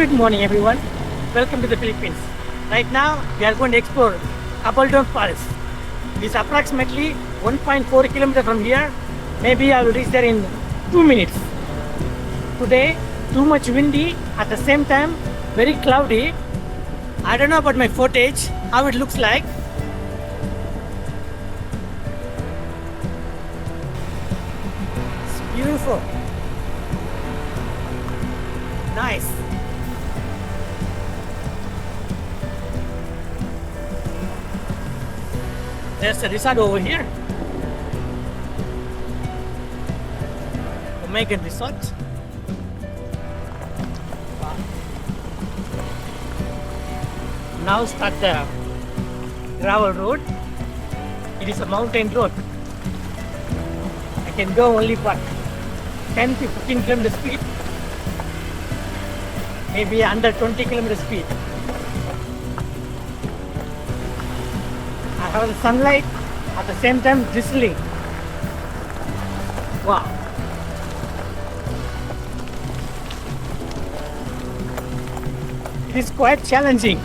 Good morning, everyone. Welcome to the Philippines. Right now, we are going to explore Gabaldon Forest. It is approximately 1.4 kilometers from here. Maybe I will reach there in 2 minutes. Today, too much windy, at the same time, very cloudy. I don't know about my footage, how it looks like. It's beautiful. Nice. There's a resort over here. Omega Resort. Wow. Now start the gravel road. It is a mountain road. I can go only for 10 to 15 kilometer speed. Maybe under 20 kilometer speed. I have the sunlight at the same time drizzling. Wow. It is quite challenging.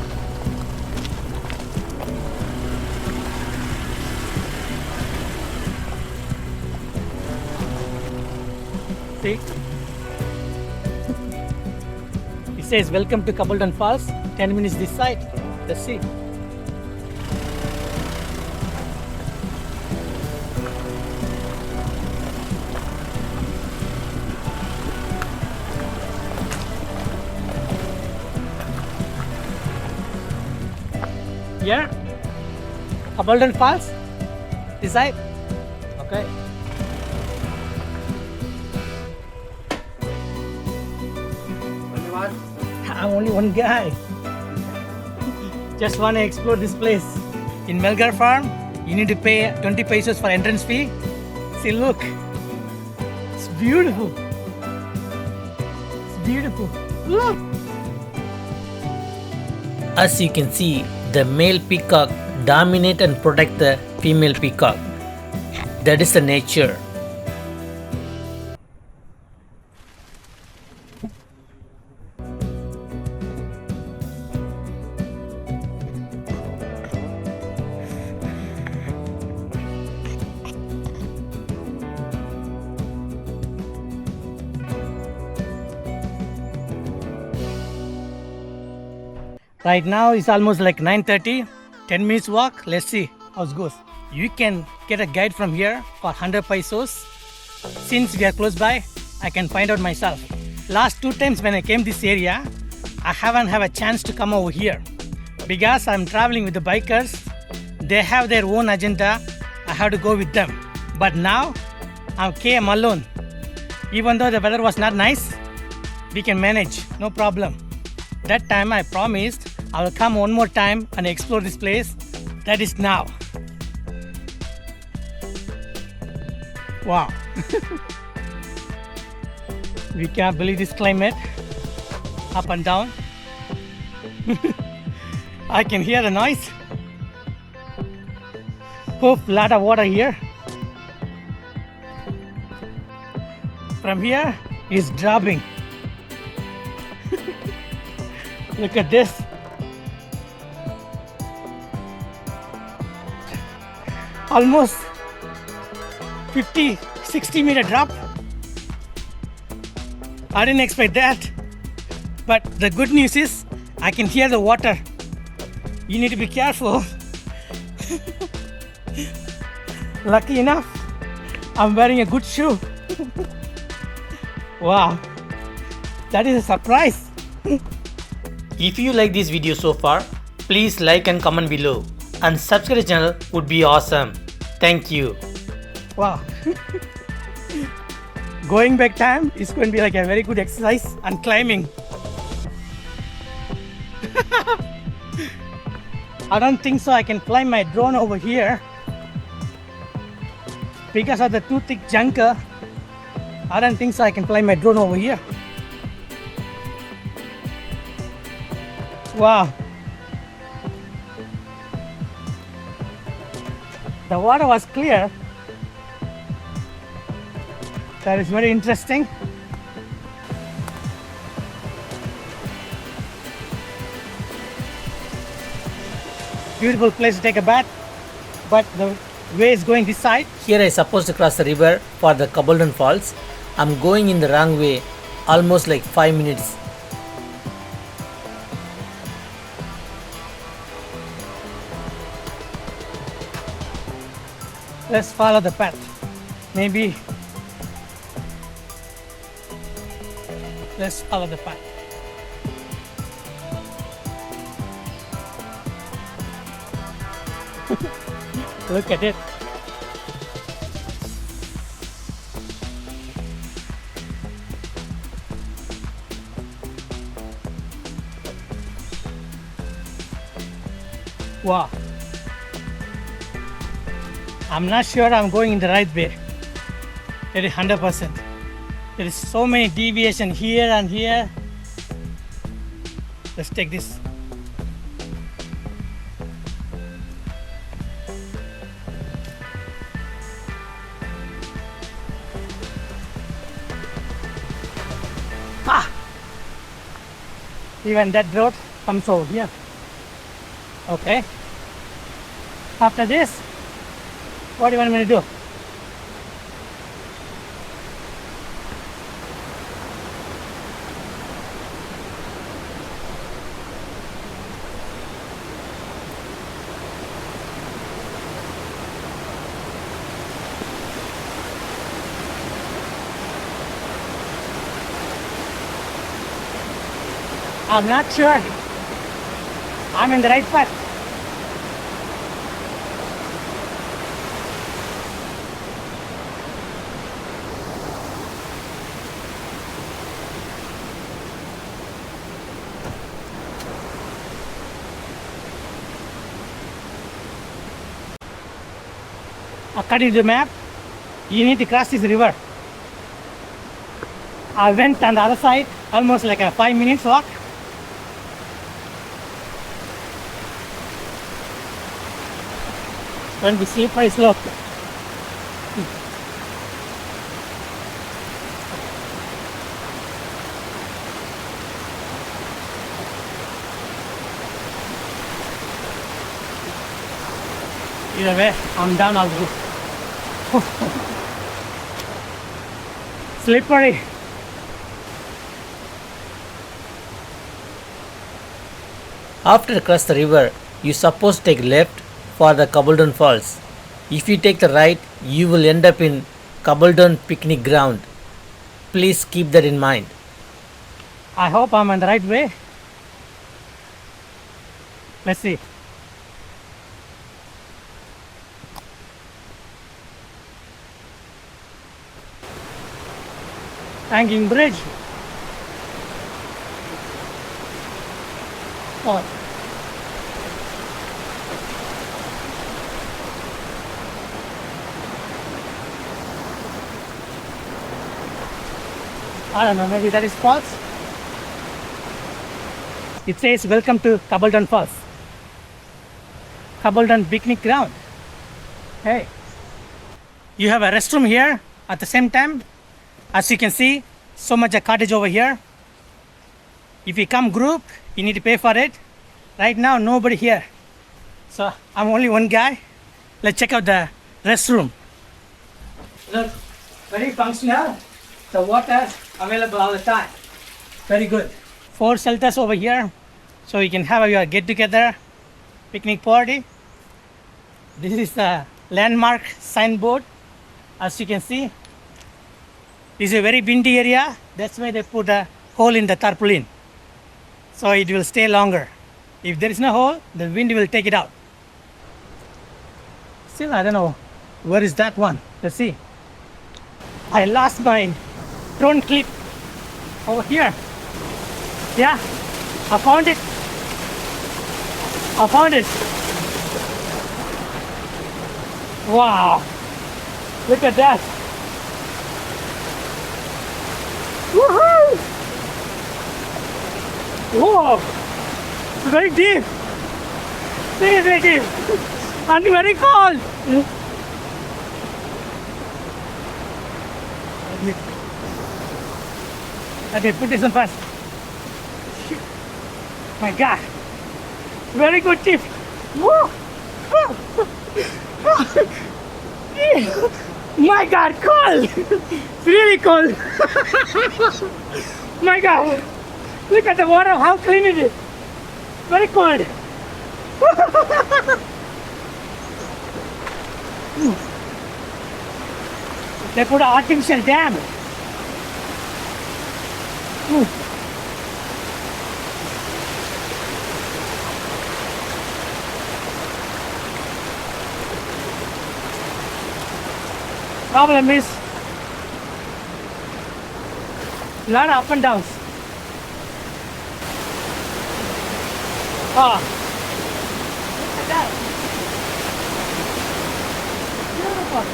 See? It says welcome to Gabaldon Falls. 10 minutes this side. Let's see. Here, Gabaldon Falls. This side. Okay. I'm only one guy. Just want to explore this place. In Melgar farm, you need to pay 20 pesos for entrance fee. See, look. It's beautiful. It's beautiful. Look. As you can see, the male peacock dominate and protect the female peacock. That is the nature. Right now it's almost like 9:30. 10 minutes walk. Let's see how it goes. You can get a guide from here for 100 pesos. Since we are close by, I can find out myself. Last 2 times when I came this area, I haven't had a chance to come over here because I'm traveling with the bikers. They have their own agenda. I have to go with them. But now I came alone. Even though the weather was not nice, we can manage, no problem. That time I promised I will come one more time and explore this place. That is now. Wow. We can't believe this climate. Up and down. I can hear the noise. Oh, lot of water here. From here is dropping. Look at this. Almost 50-60 meter drop. I didn't expect that. But the good news is I can hear the water. You need to be careful. Lucky enough, I'm wearing a good shoe. Wow. That is a surprise. If you like this video so far, please like and comment below. And subscribe to the channel would be awesome. Thank you. Wow. Going back time is going to be like a very good exercise and climbing. I don't think so I can fly my drone over here because of the too thick junker. I don't think so I can fly my drone over here. Wow. The water was clear. That is very interesting. beautiful place to take a bath, but the way is going this side. Here I supposed to cross the river for the Gabaldon Falls. I'm going in the wrong way, almost like 5 minutes. Let's follow the path. Maybe let's follow the path. Look at it. Wow. I'm not sure I'm going in the right way. It is 100%. There is so many deviation here and here. Let's take this. Ah! Even that road comes over here. Okay. After this, what do you want me to do? I'm not sure I'm in the right path. According to the map, you need to cross this river. I went on the other side, almost like a 5 minutes walk. Going to be slippery slope. Either way, I'm down already. Slippery. After cross the river, you supposed to take left for the Gabaldon Falls. If you take the right, you will end up in Gabaldon picnic ground. Please keep that in mind. I hope I'm on the right way. Let's see. Hanging bridge. Oh. I don't know, maybe that is false. It says welcome to Gabaldon Falls. Gabaldon picnic ground. Hey. You have a restroom here at the same time. As you can see, so much a cottage over here. If you come group, you need to pay for it. Right now, nobody here. So I'm only one guy. Let's check out the restroom. Look, very functional. The water available all the time. Very good. 4 shelters over here. So you can have your get together, picnic party. This is the landmark signboard. As you can see, this is a very windy area. That's why they put a hole in the tarpaulin. So it will stay longer. If there is no hole, the wind will take it out. Still, I don't know. Where is that one? Let's see. I lost my drone clip over here. Yeah, I found it. I found it. Wow. Look at that. Woohoo! Whoa! It's very deep. Seriously deep. And very cold. Okay, put this on first. My God. Very good tip. Woo! My God, cold! It's really cold. My God, look at the water, how clean it is. Very cold. They put an artificial dam. Problem is, a lot of up and downs. Ah, look at that. Beautiful.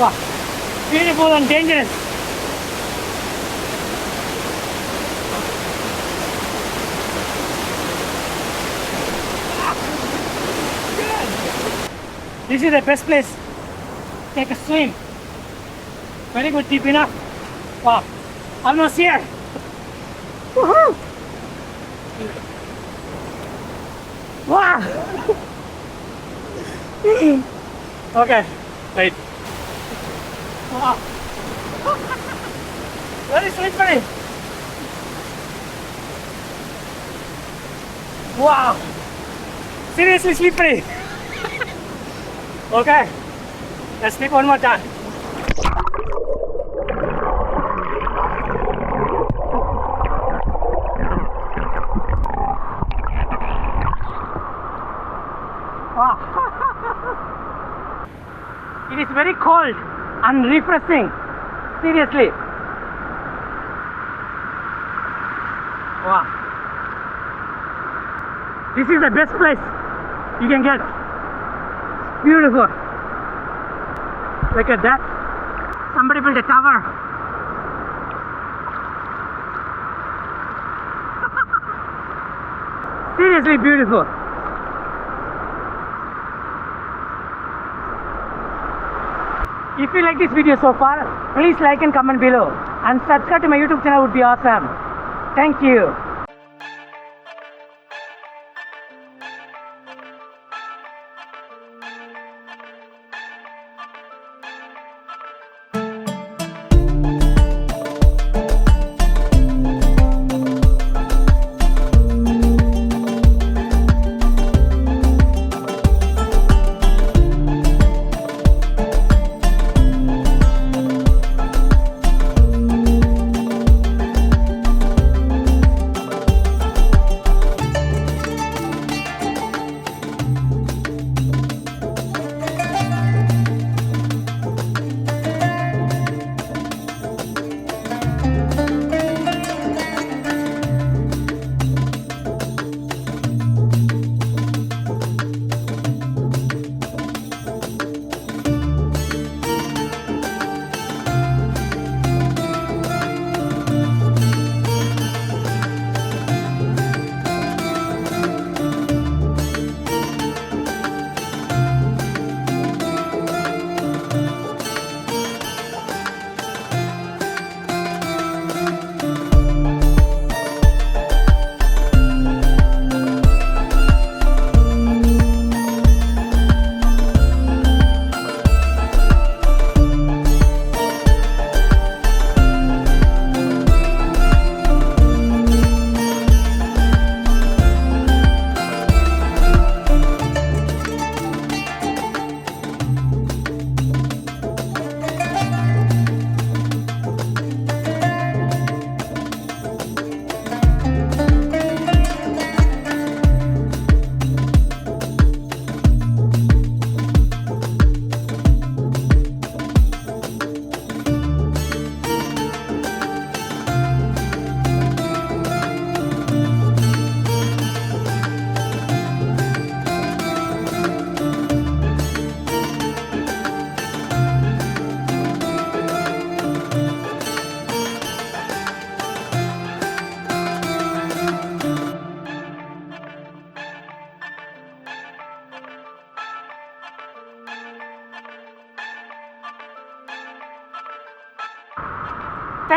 Wow, beautiful and dangerous. This is the best place. Take a swim. Very good, deep enough. Wow, almost here. Woohoo! Wow. Okay, wait. Wow. Very slippery. Wow. Seriously slippery. Okay, let's sleep one more time. Wow. It is very cold and refreshing. Seriously. Wow. This is the best place you can get. Beautiful. Look at that. Somebody built a tower. Seriously beautiful. If you like this video so far, please like and comment below. And subscribe to my YouTube channel would be awesome. Thank you.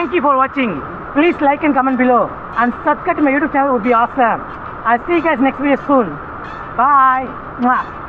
Thank you for watching. Please like and comment below. And subscribe to my YouTube channel would be awesome. I'll see you guys next video soon. Bye. Mwah.